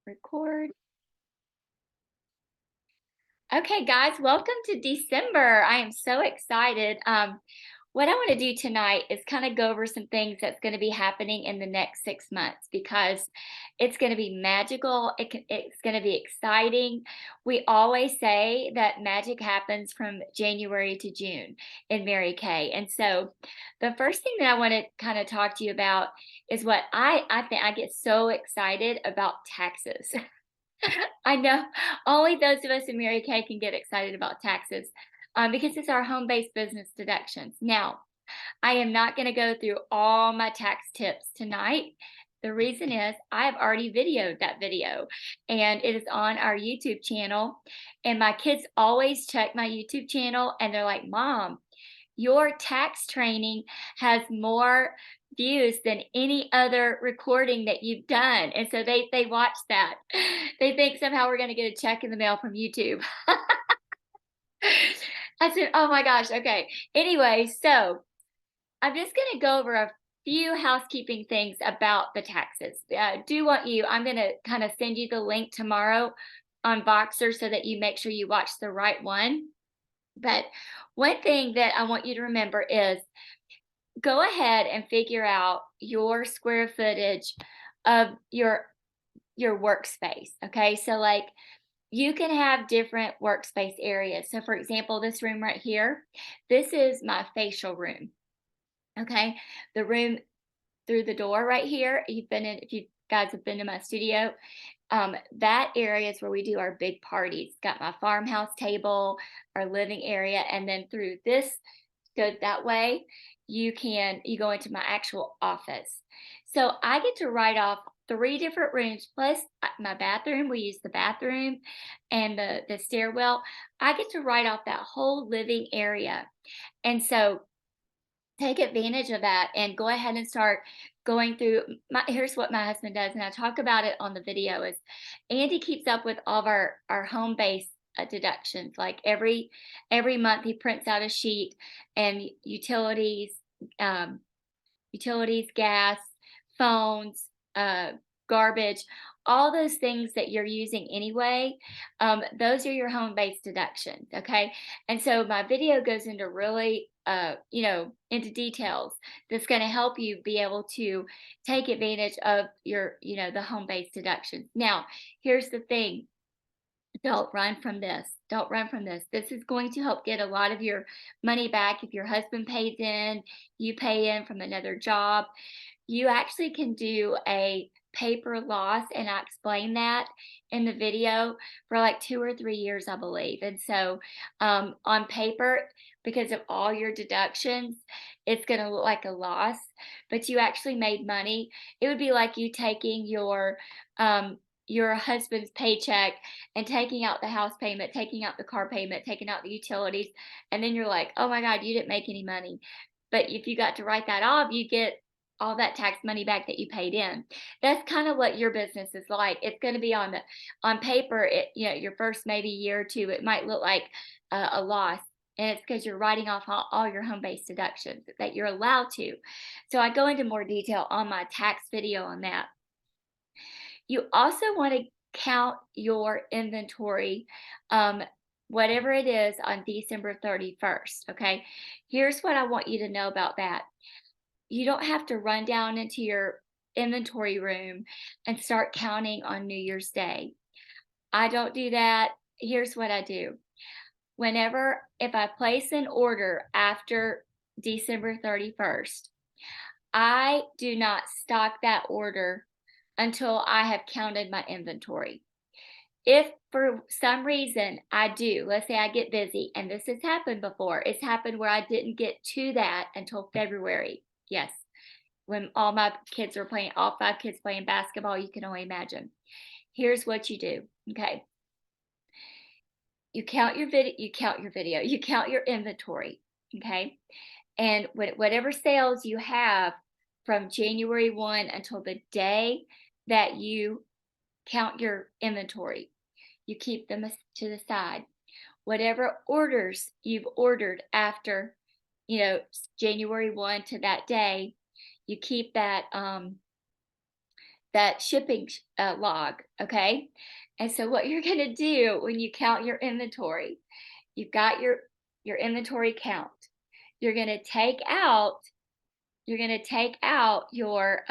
Record. Okay, guys, welcome to December. I am so excited. What I want to do tonight is kind of go over some things that's going to be happening in the next 6 months because it's going to be magical. It's going to be exciting. We always say that magic happens from January to June in Mary Kay. And so the first thing that I want to kind of talk to you about is what I think I get so excited about taxes. I know only those of us in Mary Kay can get excited about taxes because it's our home-based business deductions. Now, I am not going to go through all my tax tips tonight. The reason is I have already videoed that video and it is on our YouTube channel. And my kids always check my YouTube channel and they're like, Mom, your tax training has more views than any other recording that you've done. And so they watch that. They think somehow we're gonna get a check in the mail from YouTube. I said, "Oh my gosh, okay." Anyway, so I'm just gonna go over a few housekeeping things about the taxes. Do want you I'm gonna kind of send you the link tomorrow on Voxer so that you make sure you watch the right one. But one thing that I want you to remember is go ahead and figure out your square footage of your workspace. Okay, so like you can have different workspace areas. So for example, this room right here, this is my facial room. Okay, the room through the door right here, if you guys have been to my studio, that area is where we do our big parties. Got my farmhouse table, our living area, and then through this, go that way, you go into my actual office. So I get to write off three different rooms plus my bathroom. We use the bathroom and the stairwell. I get to write off that whole living area. And so take advantage of that and go ahead and start going through here's what my husband does, and I talk about it on the video. Is Andy keeps up with all of our home base deductions. Like every month he prints out a sheet, and um utilities, gas, phones, garbage, all those things that you're using anyway, those are your home-based deductions, okay? And so my video goes into really, into details that's going to help you be able to take advantage of the home-based deductions. Now, here's the thing. Don't run from this. Don't run from this. This is going to help get a lot of your money back. If your husband pays in, you pay in from another job, you actually can do a paper loss, and I explain that in the video for like 2 or 3 years, I believe. And so on paper, because of all your deductions, it's going to look like a loss, but you actually made money. It would be like you taking your husband's paycheck and taking out the house payment, taking out the car payment, taking out the utilities, and then you're like, "Oh my God, you didn't make any money." But if you got to write that off, you get all that tax money back that you paid in. That's kind of what your business is like. It's going to be on paper. Your first maybe year or two, it might look like a loss, and it's because you're writing off all your home-based deductions that you're allowed to. So I go into more detail on my tax video on that. You also want to count your inventory, um, whatever it is, on December 31st. Okay. Here's what I want you to know about that. You don't have to run down into your inventory room and start counting on New Year's Day. I don't do that. Here's what I do. If I place an order after December 31st, I do not stock that order until I have counted my inventory. If for some reason I do, let's say I get busy, and this has happened before, it's happened where I didn't get to that until February. Yes, when all 5 kids playing basketball, you can only imagine. Here's what you do. Okay. You count your inventory. Okay. And whatever sales you have from January 1 until the day that you count your inventory, you keep them to the side. Whatever orders you've ordered after, January 1 to that day, you keep that shipping log, okay? And so what you're going to do when you count your inventory, you've got your inventory count. You're going to take out your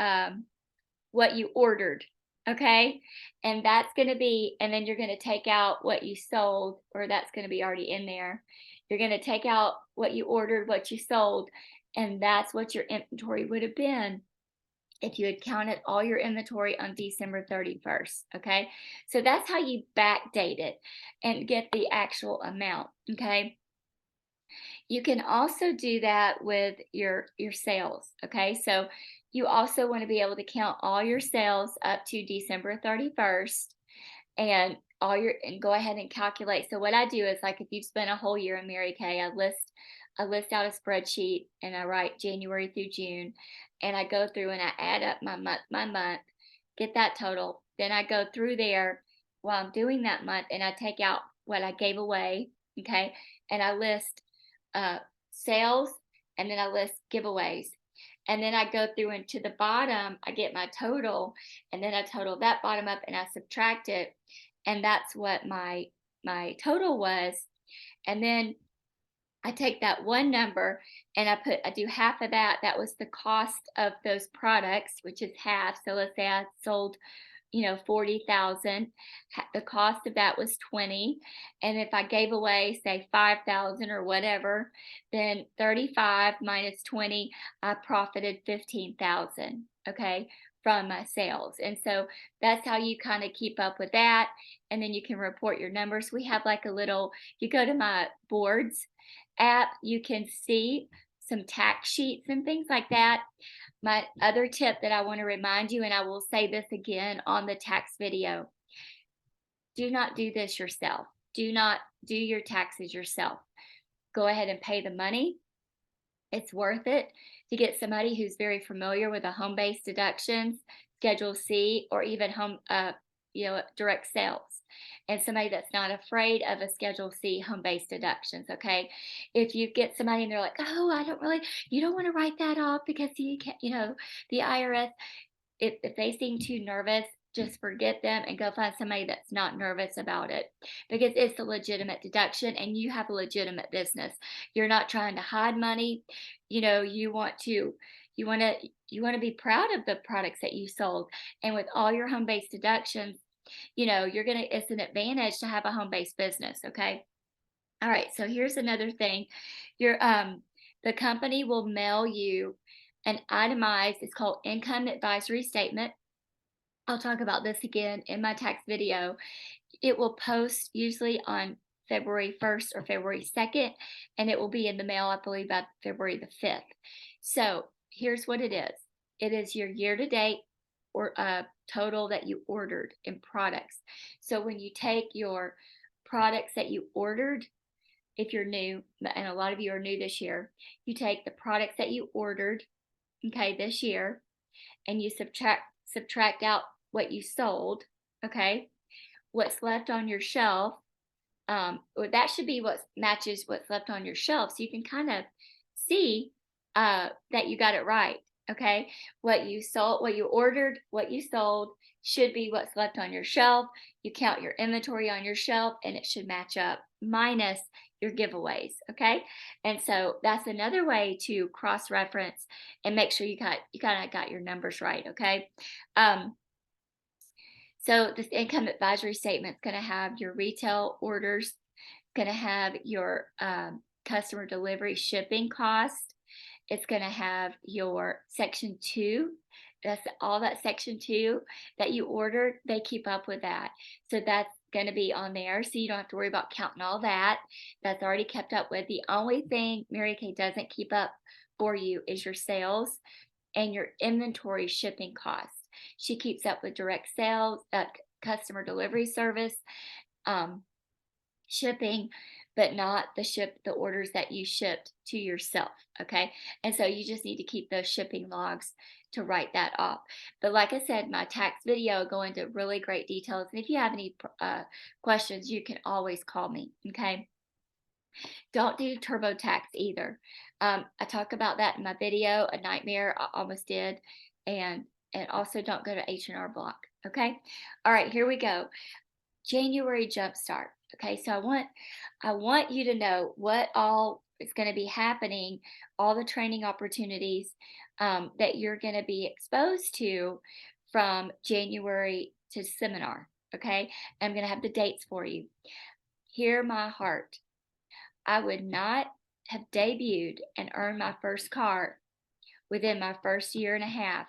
what you ordered, okay? And that's going to be, and then you're going to take out what you sold, or that's going to be already in there. You're going to take out what you ordered, what you sold, and that's what your inventory would have been if you had counted all your inventory on December 31st, okay? So that's how you backdate it and get the actual amount, okay? You can also do that with your sales, okay? So you also want to be able to count all your sales up to December 31st and go ahead and calculate. So what I do is, like, if you've spent a whole year in Mary Kay, I list out a spreadsheet and I write January through June, and I go through and I add up my month, get that total. Then I go through there while I'm doing that month and I take out what I gave away, okay? And I list sales, and then I list giveaways. And then I go through and to the bottom, I get my total, and then I total that bottom up and I subtract it. And that's what my total was. And then I take that one number and I do half of that. That was the cost of those products, which is half. So let's say I sold 40,000. The cost of that was 20. And if I gave away, say, 5,000 or whatever, then 35 minus 20, I profited 15,000, okay, from my sales. And so that's how you kind of keep up with that. And then you can report your numbers. We have like a little, you go to my boards app, you can see some tax sheets and things like that. My other tip that I want to remind you, and I will say this again on the tax video, do not do this yourself. Do not do your taxes yourself. Go ahead and pay the money. It's worth it to get somebody who's very familiar with a home-based deductions, Schedule C, or even direct sales, and somebody that's not afraid of a Schedule C home-based deductions. Okay, if you get somebody and they're like, "Oh, I don't really," you don't want to write that off because you can't, the IRS. If they seem too nervous, just forget them and go find somebody that's not nervous about it, because it's a legitimate deduction and you have a legitimate business. You're not trying to hide money. You want to be proud of the products that you sold. And with all your home-based deductions, it's an advantage to have a home-based business, okay? All right, so here's another thing. The company will mail you an itemized, it's called income advisory statement. I'll talk about this again in my tax video. It will post usually on February 1st or February 2nd, and it will be in the mail, I believe, by February the 5th. So here's what it is. It is your year-to-date or total that you ordered in products. So when you take your products that you ordered, if you're new, and a lot of you are new this year, you take the products that you ordered, okay, this year, and you subtract out what you sold, okay? What's left on your shelf, or that should be what matches what's left on your shelf, so you can kind of see that you got it right, okay? What you sold, what you ordered, what you sold should be what's left on your shelf. You count your inventory on your shelf, and it should match up minus your giveaways, okay? And so that's another way to cross-reference and make sure you kind of got your numbers right, okay? So this income advisory statement is going to have your retail orders, going to have your customer delivery shipping cost. It's going to have your section 2. That's all that section 2 that you ordered. They keep up with that. So that's going to be on there. So you don't have to worry about counting all that. That's already kept up with. The only thing Mary Kay doesn't keep up for you is your sales and your inventory shipping costs. She keeps up with direct sales, customer delivery service, shipping, but not the orders that you shipped to yourself, okay? And so you just need to keep those shipping logs to write that off. But like I said, my tax video go into really great details. And if you have any questions, you can always call me, okay? Don't do TurboTax either. I talk about that in my video, a nightmare I almost did, and and also don't go to H&R Block. Okay. All right, here we go. January jumpstart. Okay, so I want you to know what all is going to be happening, all the training opportunities that you're going to be exposed to from January to seminar. Okay, I'm going to have the dates for you. Hear my heart. I would not have debuted and earned my first car within my first year and a half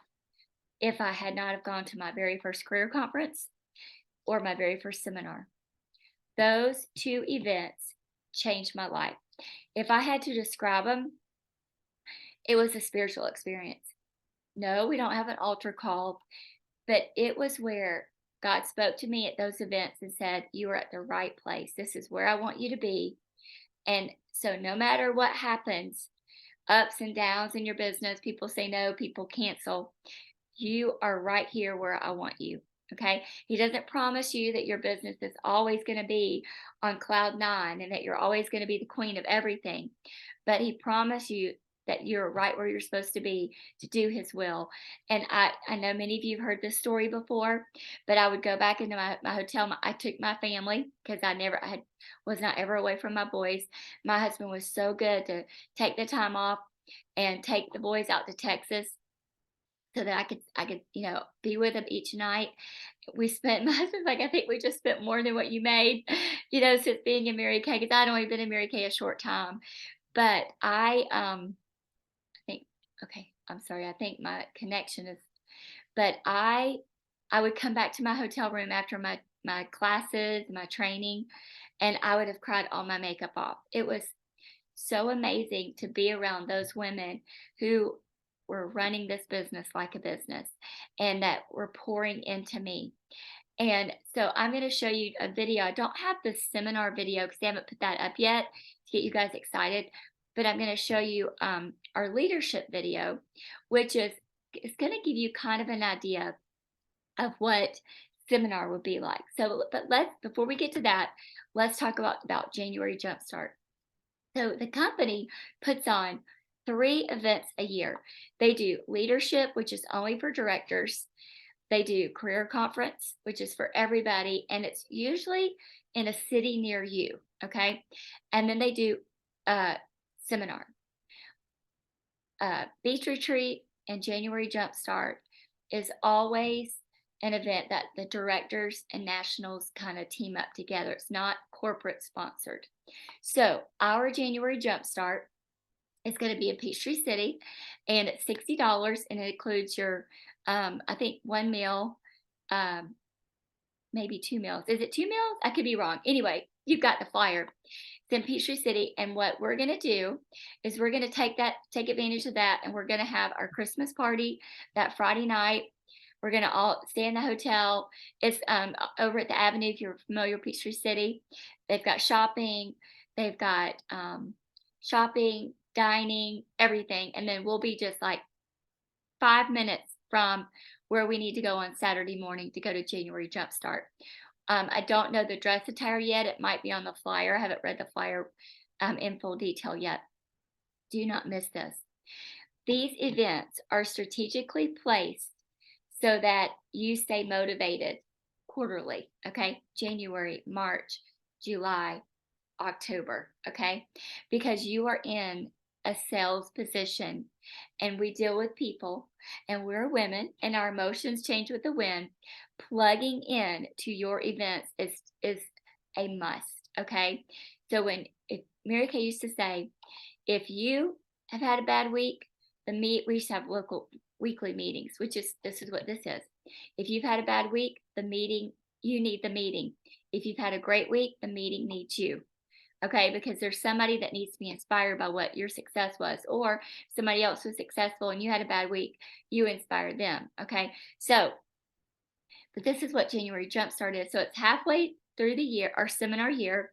if I had not have gone to my very first career conference or my very first seminar. Those two events changed my life. If I had to describe them, it was a spiritual experience. No, we don't have an altar call, but it was where God spoke to me at those events and said, "You are at the right place. This is where I want you to be." And so, no matter what happens, ups and downs in your business, people say no, people cancel, you are right here where I want you. Okay. He doesn't promise you that your business is always going to be on cloud nine and that you're always going to be the queen of everything. But he promised you that you're right where you're supposed to be to do his will. And I know many of you have heard this story before, but I would go back into my hotel. I took my family because was not ever away from my boys. My husband was so good to take the time off and take the boys out to Texas so that I could, be with them each night. We spent my husband's like, "I think we just spent more than what you made," since being in Mary Kay, 'cause I'd only been in Mary Kay a short time. But I think okay, I'm sorry, I think my connection is but I would come back to my hotel room after my classes, my training, and I would have cried all my makeup off. It was so amazing to be around those women who were running this business like a business and that were pouring into me. And so I'm going to show you a video. I don't have the seminar video because they haven't put that up yet to get you guys excited, but I'm going to show you our leadership video, which is going to give you kind of an idea of what seminar would be like. So, but let's before we get to that, let's talk about January Jumpstart. So the company puts on 3 events a year. They do leadership, which is only for directors. They do career conference, which is for everybody, and it's usually in a city near you. Okay. And then they do a seminar, beach retreat, and January Jumpstart is always an event that the directors and nationals kind of team up together. It's not corporate sponsored. So our January Jumpstart is going to be in Peachtree City, and it's $60, and it includes your, I think, one meal, um, maybe 2 meals. Is it 2 meals? I could be wrong. Anyway, you've got the flyer. It's in Peachtree City, and what we're going to do is we're going to take advantage of that, and we're going to have our Christmas party that Friday night. We're going to all stay in the hotel. It's over at the Avenue, if you're familiar with Peachtree City. They've got shopping. They've got shopping, dining, everything. And then we'll be just like 5 minutes from where we need to go on Saturday morning to go to January Jumpstart. I don't know the dress attire yet. It might be on the flyer. I haven't read the flyer in full detail yet. Do not miss this. These events are strategically placed so that you stay motivated quarterly. Okay. January, March, July, October. Okay. Because you are in a sales position and we deal with people and we're women and our emotions change with the wind. Plugging in to your events is a must. Okay. So if Mary Kay used to say, if you have had a bad week, we used to have local weekly meetings, this is what this is. If you've had a bad week, you need the meeting. If you've had a great week, the meeting needs you. Okay, because there's somebody that needs to be inspired by what your success was, or somebody else was successful and you had a bad week, you inspired them. Okay, but this is what January Jumpstart is. So it's halfway through the year, our seminar year.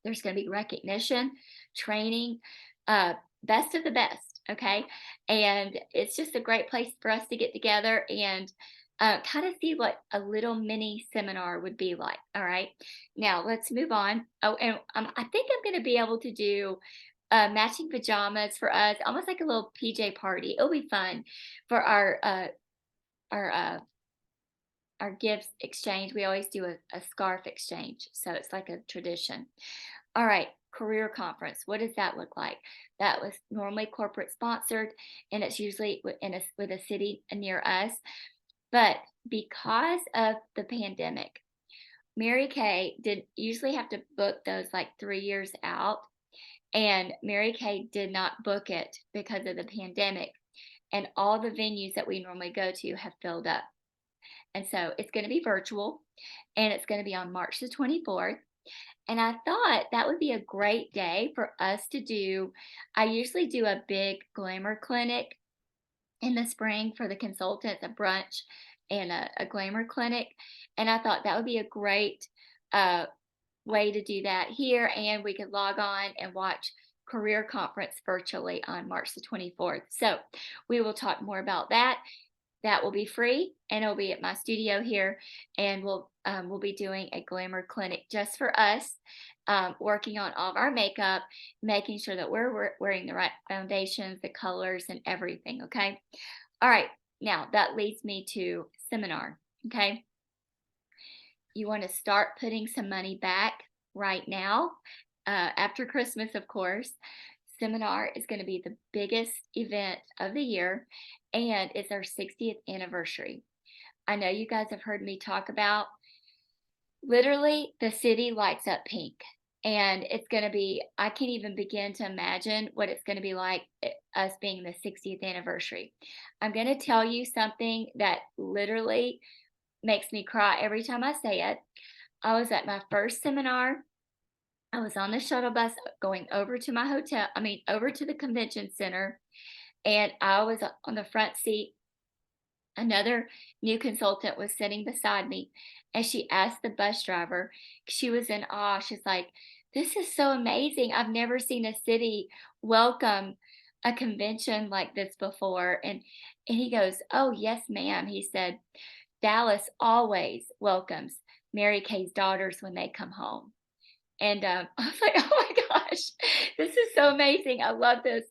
There's going to be recognition, training, best of the best. Okay. And it's just a great place for us to get together and kind of see what a little mini seminar would be like. All right. Now let's move on. Oh, and I think I'm going to be able to do matching pajamas for us, almost like a little PJ party. It'll be fun for our our gifts exchange. We always do a scarf exchange, so it's like a tradition. All right, career conference. What does that look like? That was normally corporate sponsored, and it's usually with a city near us. But because of the pandemic, Mary Kay did usually have to book those like 3 years out, and Mary Kay did not book it because of the pandemic. And all the venues that we normally go to have filled up. And so it's going to be virtual, and it's going to be on March the 24th. And I thought that would be a great day for us to do. I usually do a big glamour clinic in the spring for the consultants, a brunch and a glamour clinic. And I thought that would be a great uh, way to do that here. And we could log on and watch career conference virtually on March the 24th. So we will talk more about that. That will be free, and it'll be at my studio here, and we'll be doing a glamour clinic just for us, working on all of our makeup, making sure that we're wearing the right foundations, the colors, and everything. Okay. All right. Now that leads me to seminar. Okay. You want to start putting some money back right now, after Christmas, of course. Seminar is going to be the biggest event of the year, and it's our 60th anniversary. I know you guys have heard me talk about literally the city lights up pink. And it's going to be, I can't even begin to imagine what it's going to be like, us being the 60th anniversary. I'm going to tell you something that literally makes me cry every time I say it. I was at my first seminar. I was on the shuttle bus going over to my hotel, over to the convention center, and I was on the front seat. Another new consultant was sitting beside me, and she asked the bus driver, she was in awe. She's like, "This is so amazing. I've never seen a city welcome a convention like this before." And he goes, "Oh, yes, ma'am." He said, "Dallas always welcomes Mary Kay's daughters when they come home." And I was like, "Oh my gosh, this is so amazing. I love this."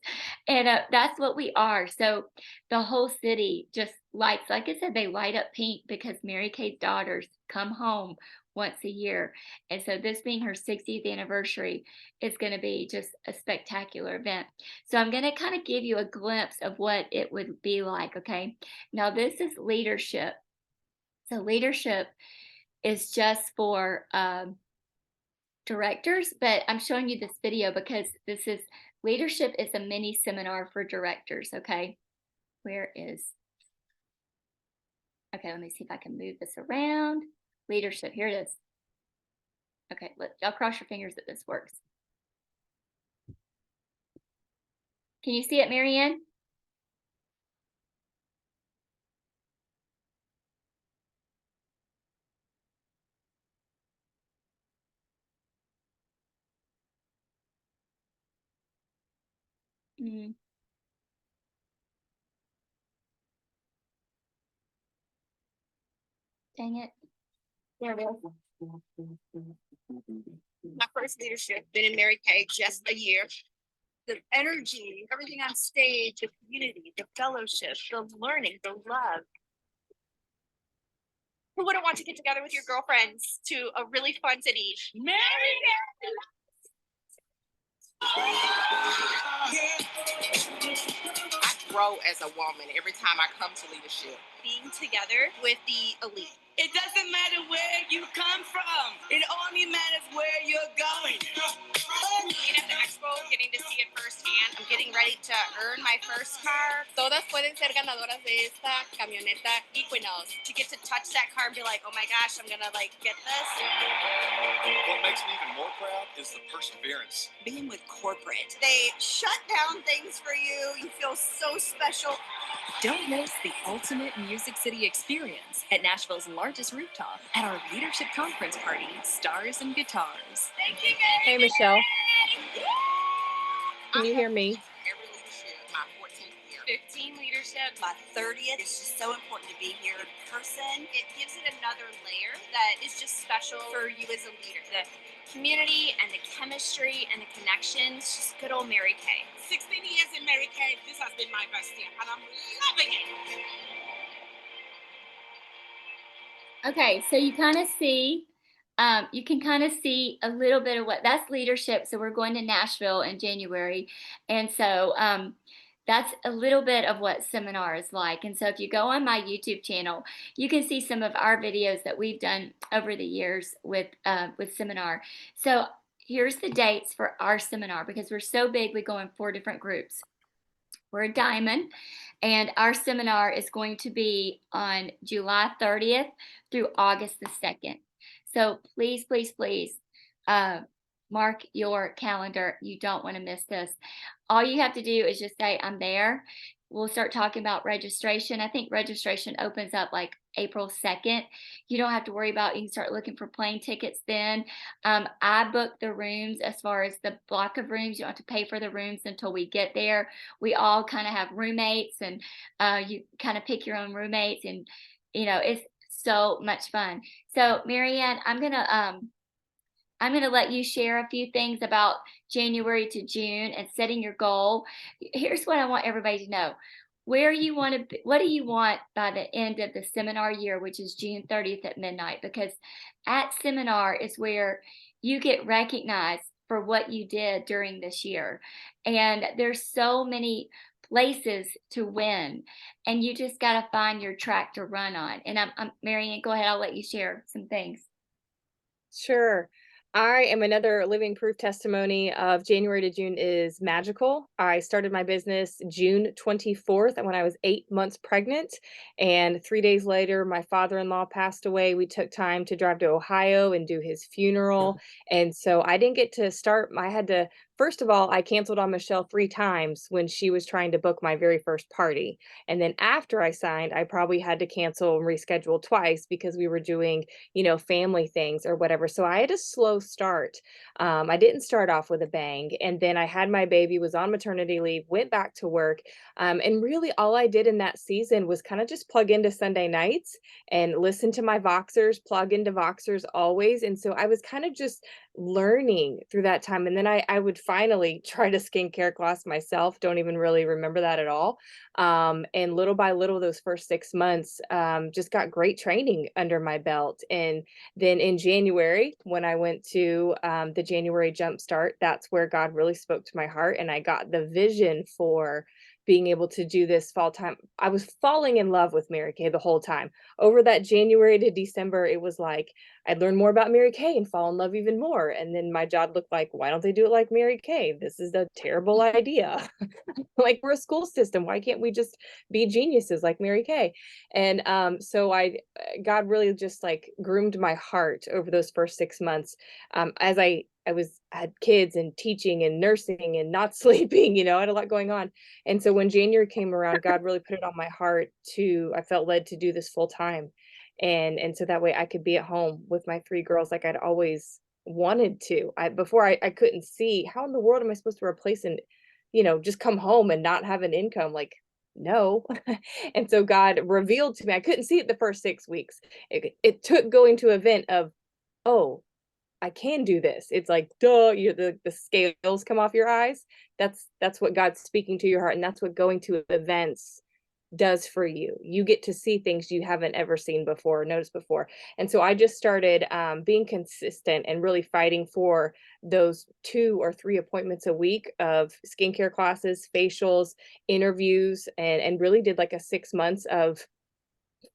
And that's what we are. So the whole city just lights, like I said, they light up pink because Mary Kay's daughters come home once a year. And so this being her 60th anniversary is going to be just a spectacular event. So I'm going to kind of give you a glimpse of what it would be like. Okay. Now, this is leadership. So leadership is just for, directors, but I'm showing you this video because this is leadership is a mini seminar for directors. Okay. Where is, okay, let me see if I can move this around. Leadership, here it is. Okay, let y'all cross your fingers that this works. Can you see it, Marianne? Mm, dang it. There it is. My first leadership, been in Mary Kay just a year. The energy, everything on stage, the community, the fellowship, the learning, the love. Who wouldn't want to get together with your girlfriends to a really fun city? Mary Kay! I grow as a woman every time I come to leadership. Being together with the elite. It doesn't matter where you come from. It only matters where you're going. Being at the expo, getting to see it firsthand. I'm getting ready to earn my first car. Todas pueden ser ganadoras de esta camioneta Equinox. To get to touch that car and be like, oh my gosh, I'm gonna get this. What makes me even more proud is the perseverance. Being with corporate. They shut down things for you. You feel so special. Don't miss the ultimate Music City experience at Nashville's largest rooftop at our leadership conference party, Stars and Guitars. Thank you, Hey, Michelle. Can you hear me? Every leadership, my 14th year. 15 leadership, my 30th. It's just so important to be here in person. It gives it another layer that is just special for you as a leader. The community and the chemistry and the connections, just good old Mary Kay. 16 years in Mary Kay, this has been my best year, and I'm loving it. Okay, so you can kind of see a little bit of what that's leadership. So we're going to Nashville in January. And so that's a little bit of what seminar is like. And so if you go on my YouTube channel, you can see some of our videos that we've done over the years with seminar. So here's the dates for our seminar because we're so big, we go in 4 different groups. We're a diamond, and our seminar is going to be on July 30th through August the 2nd. So please, please, please uh, mark your calendar. You don't want to miss this. All you have to do is just say, I'm there. We'll start talking about registration. I think registration opens up like April 2nd. You don't have to worry about, you can start looking for plane tickets then. I book the rooms as far as the block of rooms. You don't have to pay for the rooms until we get there. We all kind of have roommates, and you kind of pick your own roommates, and it's so much fun. So Marianne, I'm gonna let you share a few things about January to June and setting your goal. Here's what I want everybody to know. Where you want to be, what do you want by the end of the seminar year, which is June 30th at midnight? Because at seminar is where you get recognized for what you did during this year. And there's so many places to win, and you just got to find your track to run on. And I'm Marianne, go ahead. I'll let you share some things. Sure. I am another living proof testimony of January to June is magical. I started my business June 24th when I was 8 months pregnant. And 3 days later, my father in law passed away. We took time to drive to Ohio and do his funeral. And so I didn't get to start. I had to, first of all, I canceled on Michelle 3 times when she was trying to book my very first party. And then after I signed, I probably had to cancel and reschedule twice because we were doing family things or whatever. So I had a slow start. I didn't start off with a bang. And then I had my baby, was on maternity leave, went back to work. And really, all I did in that season was kind of just plug into Sunday nights and listen to my Voxers, plug into Voxers always. And so I was kind of just learning through that time. And then I would finally try to skincare class myself. Don't even really remember that at all. And little by little, those first 6 months, just got great training under my belt. And then in January, when I went to the January Jumpstart, that's where God really spoke to my heart. And I got the vision for being able to do this fall time. I was falling in love with Mary Kay the whole time. Over that January to December, it was like I'd learn more about Mary Kay and fall in love even more. And then my job looked like, why don't they do it like Mary Kay? This is a terrible idea. Like, we're a school system, why can't we just be geniuses like Mary Kay? And so God really just like groomed my heart over those first 6 months, as I had kids and teaching and nursing and not sleeping, I had a lot going on. And so when January came around, God really put it on my heart to I felt led to do this full time. And so that way I could be at home with my 3 girls like I'd always wanted to. I couldn't see how in the world am I supposed to replace an just come home and not have an income, like, no. And so God revealed to me, I couldn't see it the first 6 weeks. It took going to an event of, "Oh, I can do this." It's like, duh, the scales come off your eyes. That's what God's speaking to your heart, and that's what going to events does for you. You get to see things you haven't ever seen before, noticed before. And so I just started being consistent and really fighting for those 2 or 3 appointments a week of skincare classes, facials, interviews, and really did like a 6 months of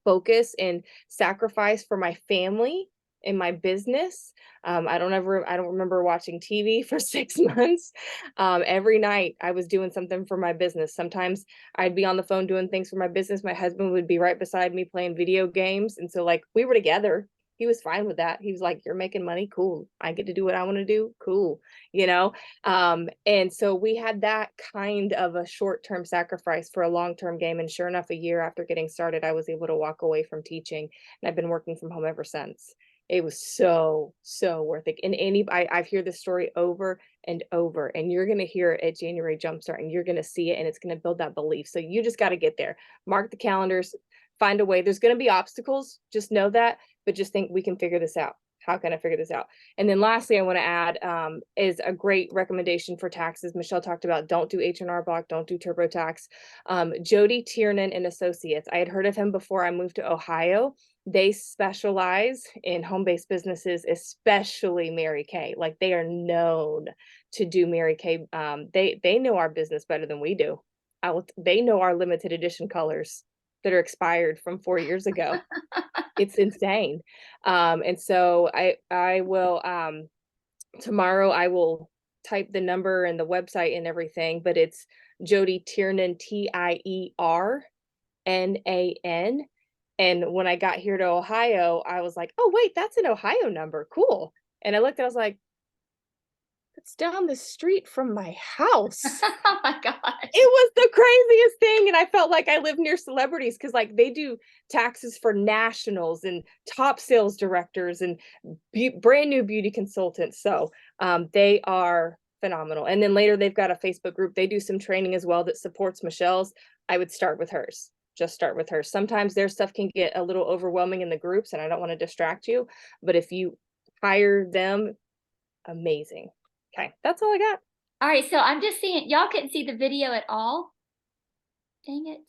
focus and sacrifice for my family and my business. I don't remember watching TV for 6 months. Every night I was doing something for my business. Sometimes I'd be on the phone doing things for my business. My husband would be right beside me playing video games. And so, like, we were together. He was fine with that. He was like, "You're making money. Cool. I get to do what I want to do. Cool." You know? And so we had that kind of a short-term sacrifice for a long-term game. And sure enough, a year after getting started, I was able to walk away from teaching. And I've been working from home ever since. It was so, so worth it. And I've heard this story over and over, and you're going to hear it at January Jumpstart, and you're going to see it, and it's going to build that belief. So you just got to get there, mark the calendars, find a way. There's going to be obstacles. Just know that, but just think we can figure this out. How can I figure this out? And then lastly, I want to add is a great recommendation for taxes. Michelle talked about don't do H&R Block, don't do TurboTax. Jody Tiernan and Associates. I had heard of him before I moved to Ohio. They specialize in home-based businesses, especially Mary Kay. Like, they are known to do Mary Kay. They know our business better than we do. They know our limited edition colors that are expired from 4 years ago. It's insane. And so I will, tomorrow I will type the number and the website and everything, but it's Jody Tiernan, Tiernan. And when I got here to Ohio, I was like, "Oh, wait, that's an Ohio number. Cool." And I looked and I was like, "It's down the street from my house." Oh my gosh. It was the craziest thing, and I felt like I live near celebrities because, like, they do taxes for nationals and top sales directors and brand new beauty consultants, so, they are phenomenal, and then later they've got a Facebook group, they do some training as well that supports Michelle's. I would start with hers, just start with hers. Sometimes their stuff can get a little overwhelming in the groups, and I don't wanna distract you, but if you hire them, amazing. Okay, that's all I got. All right, so I'm just seeing y'all couldn't see the video at all? Dang it.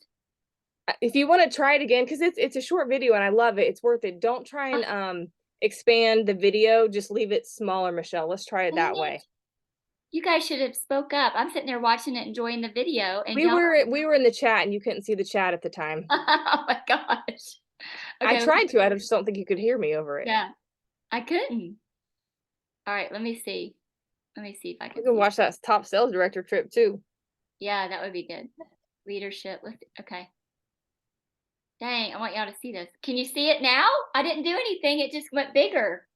If you wanna try it again, because it's a short video and I love it, it's worth it. Don't try and, expand the video, just leave it smaller, Michelle. Let's try it Dang that way. it. You guys should have spoke up. I'm sitting there watching it, enjoying the video, and We y'all were we were in the chat and you couldn't see the chat at the time. oh my gosh. I Okay, tried to, I just don't think you could hear me over it. yeah, I couldn't. All right, let me see. Let me see if I We can can see. watch that top sales director trip too. Yeah, that would be good. Leadership, let's okay. Dang, I want y'all to see this. Can you see it now? I didn't do anything, it just went bigger.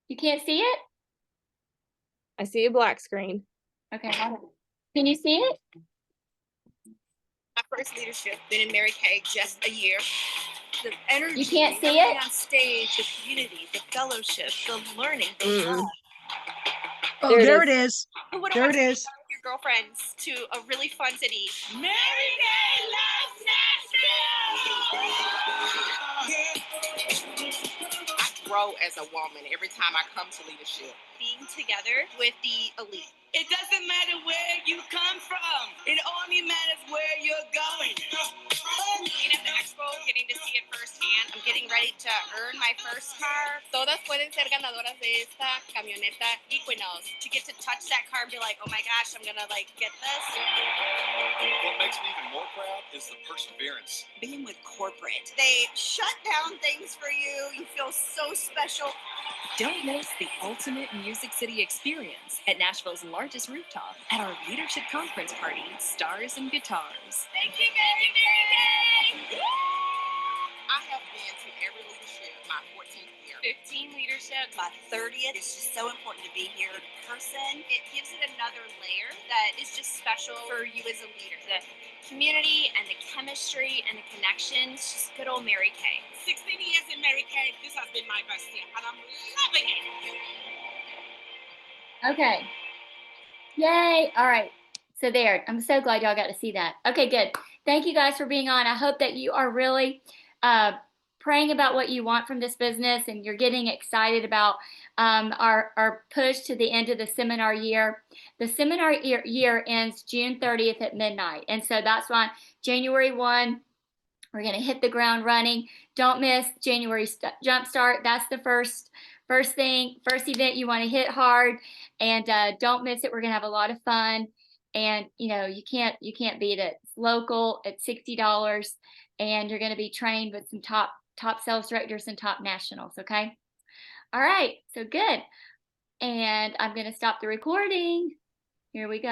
You can't see it? I see a black screen. Okay, hold on. Can you see it? My first leadership, been in Mary Kay just a year. The energy, You can't see everything it? on stage, the community, the fellowship, the learning, the love. Mm-mm. Oh, There it there is. it is. Who would There want it to is. go with your girlfriends to a really fun city? Mary Kay loves Nashville! I grow as a woman every time I come to leadership. Being together with the elite. It doesn't matter where you come from. It only matters where you're going. Being at the expo, getting to see it firsthand. I'm getting ready to earn my first car. Todas pueden ser ganadoras de esta camioneta Equinox. To get to touch that car and be like, oh my gosh, I'm gonna like get this. What makes me even more proud is the perseverance. Being with corporate. They shut down things for you. You feel so special. Don't miss the ultimate Music City experience at Nashville's largest rooftop at our leadership conference party, Stars and Guitars. Thank you, Mary Kay! I have been to every leadership my 14th year. 15 leadership. My 30th. It's just so important to be here in person. It gives it another layer that is just special for you as a leader. The community and the chemistry and the connections, just good old Mary Kay. 16 years in Mary Kay, this has been my best year, and I'm loving it. Okay. Yay. All right. So there. I'm so glad y'all got to see that. Okay, good. Thank you guys for being on. I hope that you are really praying about what you want from this business and you're getting excited about our push to the end of the seminar year. The seminar year ends June 30th at midnight. And so that's why January 1, we're going to hit the ground running. Don't miss January Jumpstart. That's the first event you want to hit hard, and don't miss it. We're going to have a lot of fun, and you can't beat it. It's local. It's $60, and you're going to be trained with some top sales directors and top nationals. Okay. All right. So good. And I'm going to stop the recording. Here we go.